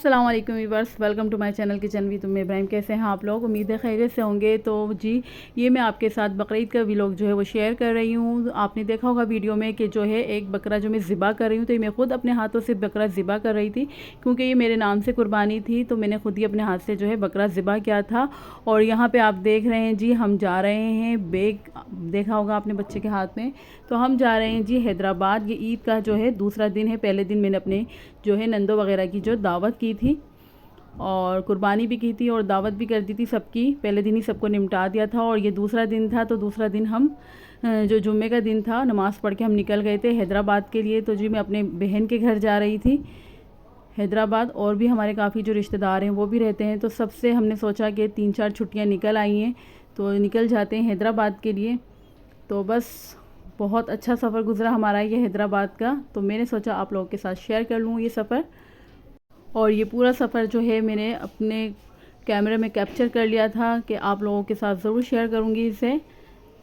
अस्सलाम वालेकुम viewers, welcome to my channel kitchen with Umme Ibrahim. कैसे हैं आप लोग? उम्मीद है खैरियत से होंगे। तो जी ये मैं आपके साथ बकरीद का व्लॉग जो है वो शेयर कर रही हूँ। आपने देखा होगा वीडियो में कि जो है एक बकरा जो मैं ज़िबा कर रही हूँ, तो ये मैं ख़ुद अपने हाथों से बकरा ज़िबा कर रही थी क्योंकि ये मेरे नाम से कुर्बानी थी, तो मैंने ख़ुद ही अपने हाथ से जो है बकरा ज़िबा किया था। और यहाँ पर आप देख रहे हैं जी, हम जा रहे हैं बैग, देखा होगा आपने बच्चे के हाथ में, तो हम जा रहे हैं जी हैदराबाद। ये ईद का जो है दूसरा दिन है। पहले दिन मैंने अपने जो है नंदो वगैरह की जो दावत की थी और कुर्बानी भी की थी और दावत भी कर दी थी सबकी। पहले दिन ही सबको निपटा दिया था और ये दूसरा दिन था। तो दूसरा दिन हम जो जुम्मे का दिन था, नमाज़ पढ़ के हम निकल गए थे हैदराबाद के लिए। तो जी मैं अपने बहन के घर जा रही थी हैदराबाद, और भी हमारे काफ़ी जो रिश्तेदार हैं वो भी रहते हैं। तो सबसे हमने सोचा कि 3-4 छुट्टियाँ निकल आई हैं तो निकल जाते हैं हैदराबाद के लिए। तो बस बहुत अच्छा सफ़र गुज़रा हमारा ये हैदराबाद का। तो मैंने सोचा आप लोगों के साथ शेयर कर लूँ ये सफ़र। और ये पूरा सफ़र जो है मैंने अपने कैमरे में कैप्चर कर लिया था कि आप लोगों के साथ ज़रूर शेयर करूँगी इसे।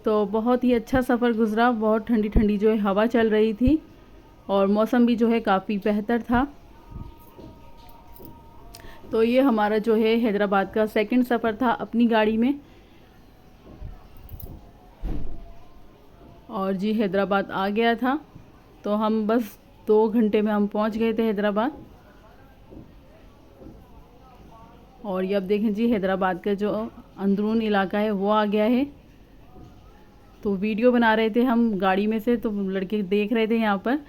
तो बहुत ही अच्छा सफ़र गुज़रा। बहुत ठंडी ठंडी जो है हवा चल रही थी और मौसम भी जो है काफ़ी बेहतर था। तो ये हमारा जो है हैदराबाद का सेकंड सफ़र था अपनी गाड़ी में। और जी हैदराबाद आ गया था, तो हम बस 2 घंटे में हम पहुंच गए थे हैदराबाद। और ये अब देखें जी हैदराबाद का जो अंदरून इलाका है वो आ गया है। तो वीडियो बना रहे थे हम गाड़ी में से, तो लड़के देख रहे थे यहाँ पर।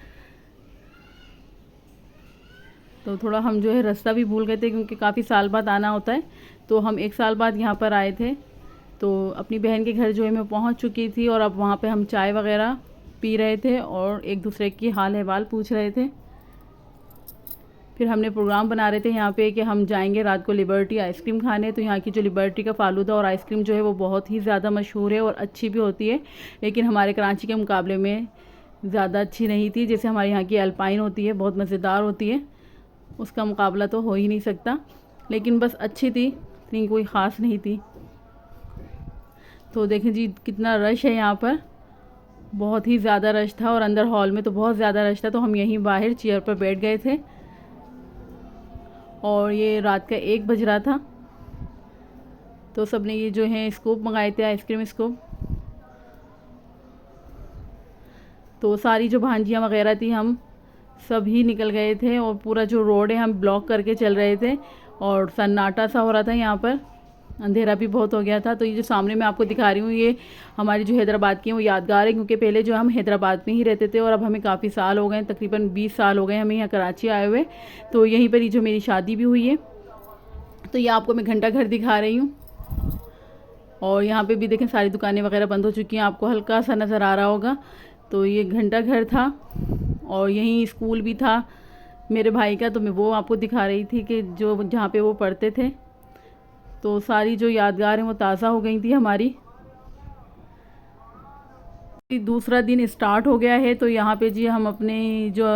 तो थोड़ा हम जो है रास्ता भी भूल गए थे क्योंकि काफ़ी साल बाद आना होता है। तो हम 1 साल बाद यहाँ पर आए थे। तो अपनी बहन के घर जो है मैं पहुँच चुकी थी और अब वहाँ पे हम चाय वगैरह पी रहे थे और एक दूसरे की हाल अहवाल पूछ रहे थे। फिर हमने प्रोग्राम बना रहे थे यहाँ पे कि हम जाएंगे रात को लिबर्टी आइसक्रीम खाने। तो यहाँ की जो लिबर्टी का फ़ालूदा और आइसक्रीम जो है वो बहुत ही ज़्यादा मशहूर है और अच्छी भी होती है, लेकिन हमारे कराची के मुकाबले में ज़्यादा अच्छी नहीं थी। जैसे हमारे यहाँ की अल्पाइन होती है, बहुत मज़ेदार होती है, उसका मुकाबला तो हो ही नहीं सकता। लेकिन बस अच्छी थी, इतनी कोई ख़ास नहीं थी। तो देखें जी कितना रश है यहाँ पर, बहुत ही ज़्यादा रश था और अंदर हॉल में तो बहुत ज़्यादा रश था। तो हम यहीं बाहर चेयर पर बैठ गए थे और ये रात का 1 बज रहा था। तो सब ने ये जो है स्कूप मंगाए थे, आइसक्रीम स्कूप। तो सारी जो भांजियाँ वगैरह थी हम सब ही निकल गए थे और पूरा जो रोड है हम ब्लॉक करके चल रहे थे और सन्नाटा सा हो रहा था यहाँ पर, अंधेरा भी बहुत हो गया था। तो ये जो सामने मैं आपको दिखा रही हूँ ये हमारी जो हैदराबाद की है वो यादगार है, क्योंकि पहले जो हम हैदराबाद में ही रहते थे और अब हमें काफ़ी साल हो गए, तकरीबन 20 साल हो गए हमें यहाँ कराची आए हुए। तो यहीं पर ही जो मेरी शादी भी हुई है। तो ये आपको मैं घंटा घर दिखा रही हूँ। और यहाँ पे भी देखें सारी दुकानें वगैरह बंद हो चुकी हैं, आपको हल्का सा नज़र आ रहा होगा। तो ये घंटा घर था और यहीं स्कूल भी था मेरे भाई का, तो मैं वो आपको दिखा रही थी कि जो जहाँ पे वो पढ़ते थे। तो सारी जो यादगार हैं वो ताज़ा हो गई थी हमारी। दूसरा दिन स्टार्ट हो गया है। तो यहाँ पे जी हम अपने जो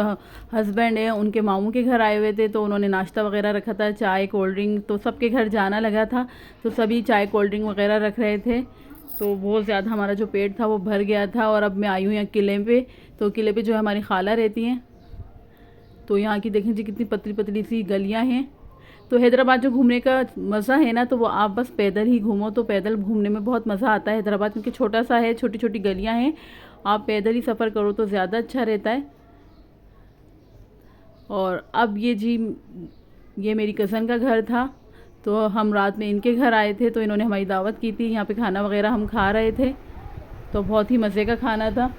हस्बैंड है उनके मामू के घर आए हुए थे, तो उन्होंने नाश्ता वगैरह रखा था, चाय कोल्ड ड्रिंक, तो सबके घर जाना लगा था। तो सभी चाय कोल्ड ड्रिंक वगैरह रख रहे थे। तो बहुत ज़्यादा हमारा जो पेट था वो भर गया था। और अब मैं आई हूँ यहाँ किले पे। तो किले पे जो है हमारी खाला रहती हैं। तो यहाँ की देखें जी कितनी पतली पतली सी गलियाँ हैं। तो हैदराबाद जो घूमने का मज़ा है ना, तो वो आप बस पैदल ही घूमो, तो पैदल घूमने में बहुत मज़ा आता है हैदराबाद, क्योंकि छोटा सा है, छोटी छोटी गलियां हैं। आप पैदल ही सफ़र करो तो ज़्यादा अच्छा रहता है। और अब ये जी ये मेरी कज़न का घर था, तो हम रात में इनके घर आए थे। तो इन्होंने हमारी दावत की थी, यहाँ पे खाना वगैरह हम खा रहे थे। तो बहुत ही मज़े का खाना था,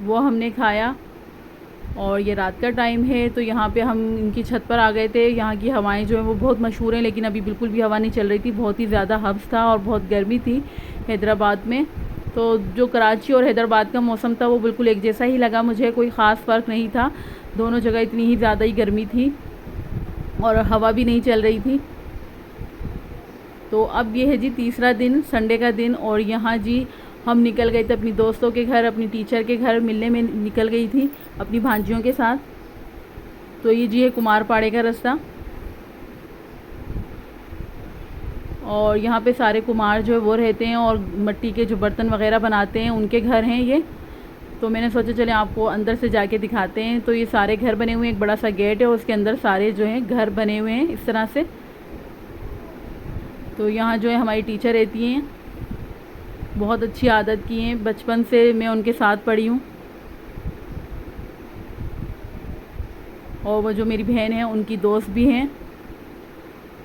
वो हमने खाया। और ये रात का टाइम है, तो यहाँ पे हम इनकी छत पर आ गए थे। यहाँ की हवाएं जो हैं वो बहुत मशहूर हैं, लेकिन अभी बिल्कुल भी हवा नहीं चल रही थी, बहुत ही ज़्यादा हब्स था और बहुत गर्मी थी हैदराबाद में। तो जो कराची और हैदराबाद का मौसम था वो बिल्कुल एक जैसा ही लगा मुझे, कोई ख़ास फ़र्क नहीं था। दोनों जगह इतनी ही ज़्यादा ही गर्मी थी और हवा भी नहीं चल रही थी। तो अब ये है जी तीसरा दिन, संडे का दिन। और यहाँ जी हम निकल गए थे अपनी दोस्तों के घर, अपनी टीचर के घर मिलने में निकल गई थी अपनी भांजियों के साथ। तो ये जी है कुमारपाड़े का रास्ता। और यहाँ पे सारे कुमार जो है वो रहते हैं और मिट्टी के जो बर्तन वगैरह बनाते हैं उनके घर हैं ये। तो मैंने सोचा चले आपको अंदर से जाके दिखाते हैं। तो ये सारे घर बने हुए हैं, एक बड़ा सा गेट है, उसके अंदर सारे जो हैं घर बने हुए हैं इस तरह से। तो यहाँ जो है हमारी टीचर रहती हैं, बहुत अच्छी आदत की हैं, बचपन से मैं उनके साथ पढ़ी हूँ। और वो जो मेरी बहन है उनकी दोस्त भी हैं,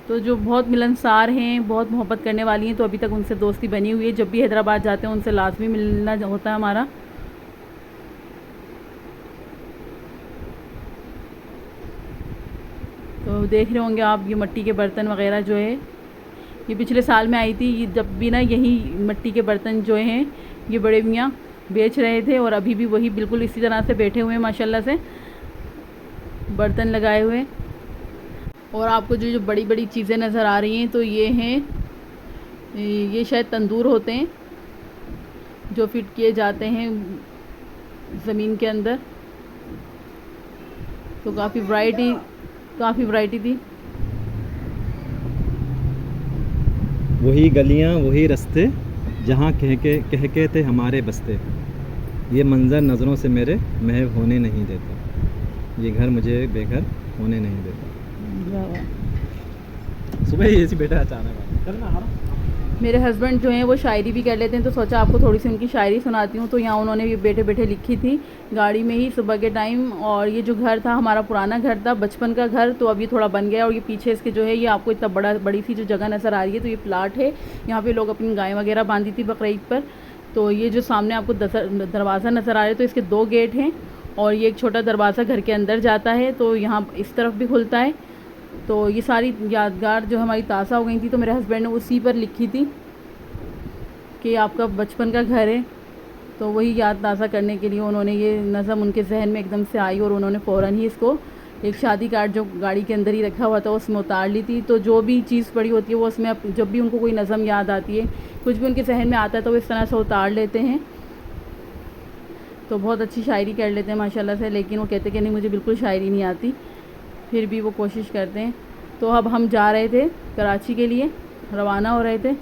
तो जो बहुत मिलनसार हैं, बहुत मोहब्बत करने वाली हैं। तो अभी तक उनसे दोस्ती बनी हुई है, जब भी हैदराबाद जाते हैं उनसे लाजमी मिलना होता है हमारा। तो देख रहे होंगे आप ये मिट्टी के बर्तन वगैरह जो है, ये पिछले साल में आई थी। ये जब भी ना यही मिट्टी के बर्तन जो हैं ये बड़े मियाँ बेच रहे थे, और अभी भी वही बिल्कुल इसी तरह से बैठे हुए हैं माशाल्लाह से, बर्तन लगाए हुए। और आपको जो जो बड़ी बड़ी चीज़ें नज़र आ रही हैं तो ये हैं, ये शायद तंदूर होते हैं जो फिट किए जाते हैं ज़मीन के अंदर। तो काफ़ी वैरायटी थी। वही गलियां वही रास्ते जहाँ कह के थे हमारे बस्ते, ये मंज़र नज़रों से मेरे महव होने नहीं देता, ये घर मुझे बेघर होने नहीं देता। सुबह ही ऐसी बेटा अचानक करना। मेरे हस्बैंड जो हैं वो शायरी भी कर लेते हैं, तो सोचा आपको थोड़ी सी उनकी शायरी सुनाती हूँ। तो यहाँ उन्होंने ये बैठे बैठे लिखी थी गाड़ी में ही सुबह के टाइम। और ये जो घर था हमारा पुराना घर था, बचपन का घर, तो अभी थोड़ा बन गया। और ये पीछे इसके जो है ये आपको इतना बड़ी सी जो जगह नज़र आ रही है, तो ये प्लाट है, यहाँ पे लोग अपनी गाय वगैरह बांधी थी बकरीद पर। तो ये जो सामने आपको दरवाज़ा नज़र आ रहा है, तो इसके 2 गेट हैं, और ये एक छोटा दरवाज़ा घर के अंदर जाता है, तो यहाँ इस तरफ भी खुलता है। तो ये सारी यादगार जो हमारी ताज़ा हो गई थी, तो मेरे हस्बैंड ने उसी पर लिखी थी कि आपका बचपन का घर है। तो वही याद ताज़ा करने के लिए उन्होंने ये नज़म उनके जहन में एकदम से आई, और उन्होंने फ़ौरन ही इसको एक शादी कार्ड जो गाड़ी के अंदर ही रखा हुआ था उसमें उतार ली थी। तो जो भी चीज़ पड़ी होती है वो उसमें, जब भी उनको कोई नज़म याद आती है, कुछ भी उनके जहन में आता है, तो वो इस तरह से उतार लेते हैं। तो बहुत अच्छी शायरी कर लेते हैं माशाल्लाह से। लेकिन वो कहते कि नहीं, मुझे बिल्कुल शायरी नहीं आती, फिर भी वो कोशिश करते हैं। तो अब हम जा रहे थे कराची के लिए, रवाना हो रहे थे।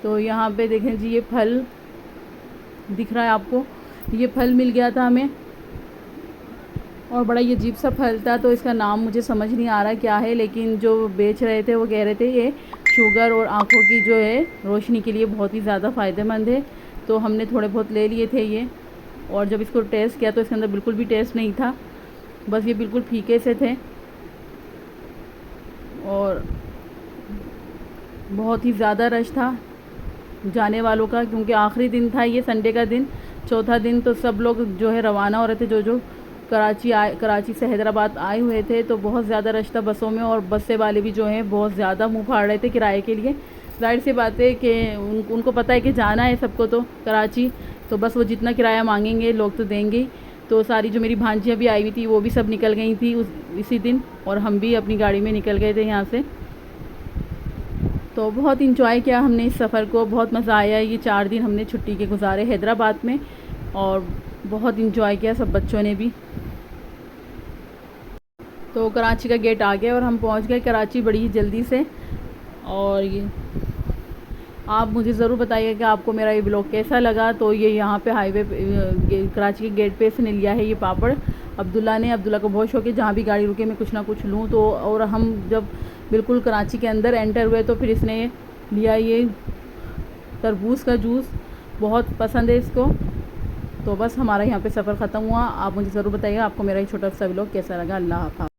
तो यहाँ पे देखें जी, ये फल दिख रहा है आपको, ये फल मिल गया था हमें, और बड़ा ये अजीब सा फल था। तो इसका नाम मुझे समझ नहीं आ रहा क्या है, लेकिन जो बेच रहे थे वो कह रहे थे ये शुगर और आँखों की जो है रोशनी के लिए बहुत ही ज़्यादा फ़ायदेमंद है। तो हमने थोड़े बहुत ले लिए थे ये, और जब इसको टेस्ट किया तो इसके अंदर बिल्कुल भी टेस्ट नहीं था, बस ये बिल्कुल फीके से थे, और बहुत ही ज़्यादा रश था जाने वालों का, क्योंकि आखिरी दिन था ये, संडे का दिन, चौथा दिन। तो सब लोग जो है रवाना हो रहे थे, जो कराची से हैदराबाद आए हुए थे। तो बहुत ज़्यादा रश था बसों में, और बसें वाले भी जो हैं बहुत ज़्यादा मुँह फाड़ रहे थे किराए के लिए। जाहिर सी बात है कि उनको पता है कि जाना है सबको तो कराची, तो बस वो जितना किराया मांगेंगे लोग तो देंगे ही। तो सारी जो मेरी भांजियाँ भी आई हुई थी वो भी सब निकल गई थी इसी दिन, और हम भी अपनी गाड़ी में निकल गए थे यहाँ से। तो बहुत इंजॉय किया हमने इस सफ़र को, बहुत मज़ा आया। ये 4 दिन हमने छुट्टी के गुजारे हैदराबाद में, और बहुत इंजॉय किया सब बच्चों ने भी। तो कराची का गेट आ गया और हम पहुंच गए कराची बड़ी ही जल्दी से। और ये आप मुझे ज़रूर बताइएगा कि आपको मेरा ये ब्लॉग कैसा लगा। तो ये यहाँ पे हाईवे कराची के गेट पे इसने लिया है ये पापड़ अब्दुल्ला को बहुत शौक है, जहाँ भी गाड़ी रुके मैं कुछ ना कुछ लूँ। तो और हम जब बिल्कुल कराची के अंदर एंटर हुए तो फिर इसने लिया ये तरबूज का जूस, बहुत पसंद है इसको। तो बस हमारा यहाँ पे सफ़र ख़त्म हुआ। आप मुझे ज़रूर बताइएगा आपको मेरा ये छोटा सा व्लॉग कैसा लगा। अल्लाह हाफ़िज़।